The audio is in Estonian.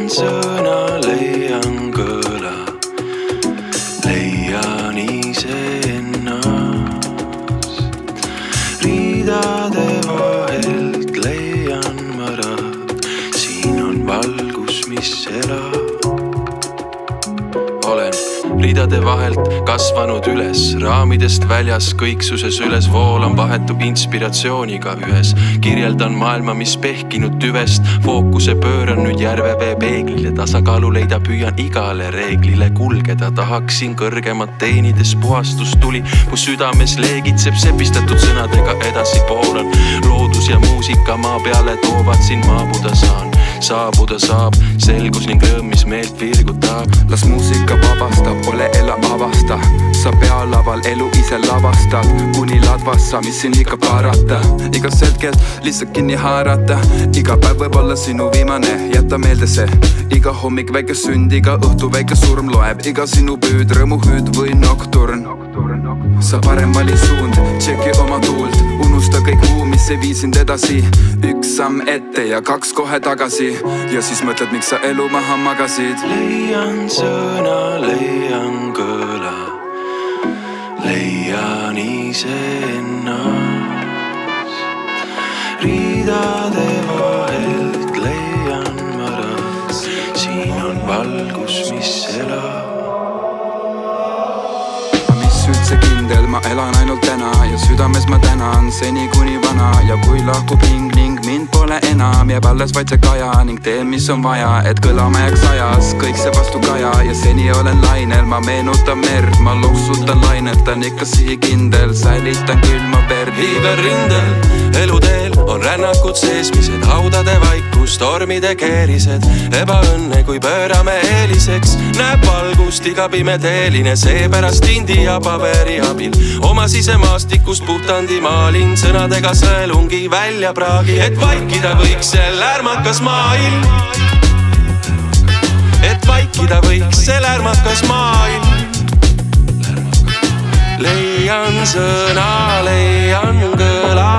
sõna, leian kõla, leian iseennast. Riidade vahelt leian ma rõõd, siin on valgus, mis elab. Olen riidade vahelt kasvanud üles, raamidest väljas, kõiksuses üles voolan vahetu inspiratsiooniga ühes. Kirjeldan maailma, mis pehkinud tüvest, fookuse pööran nüüd järvevee peeglile, tasakaalu leida püüan igale reeglile kulgeda, tahaksin kõrgemat teenides puhastust tuli, mu südames leegitseb sepistatud sõnadega edasi poolan. Loodus ja muusika maa peale toovad, siin maabuda saan, saabuda saab, selgus ning rõõm, mis meelt virgutab. Las muusika vabastab, ole ela avasta, sa pealaval elu ise lavastad, kuni ladvassa, mis siin ikka parata. Igas hetkes lihtsalt kinni haarata, iga päev võib olla sinu viimane, jäta meelde see. Iga hommik väike sünd, iga õhtu väike surm loeb, iga sinu püüd, rõõmuhüüd või nokturn. Sa parem vali suund, tšeki oma tuult, unusta kõik muu, mis ei vii sind edasi. Üks samm ette ja kaks kohe tagasi ja siis mõtled, miks sa elu maha magasid. Leian sõna, leian kõla, leian iseennast. Riidade vahelt leian ma rõõd, siin on valgus, mis elab. Üldse kindel, ma elan ainult täna ja südames ma tänan seni kuni vana. Ja kui lahkub hing ning mind pole enam, jääb alles vaid see kaja ning teen, mis on vaja, et kõlama jääks ajas kõik see vastu kaja. Ja seni olen lainel, ma meenutan merd, ma loksutan lainetan ikka sihikindel, säilitan külma verd. Igal rindel, eluteel on rännakud seesmised, haudade vaikus, tormide keerised, ebaõnne kui pöörame eeliseks, näeb valgust iga pimeteeline, seepärast indi ja paberi abil oma sisemaastikust puhtandi maalin, sõnadega sõelungi välja praagi, et vaikida võiks see lärmakas maailm, et vaikida võiks see lärmakas maailm. Leian sõna, leian kõla,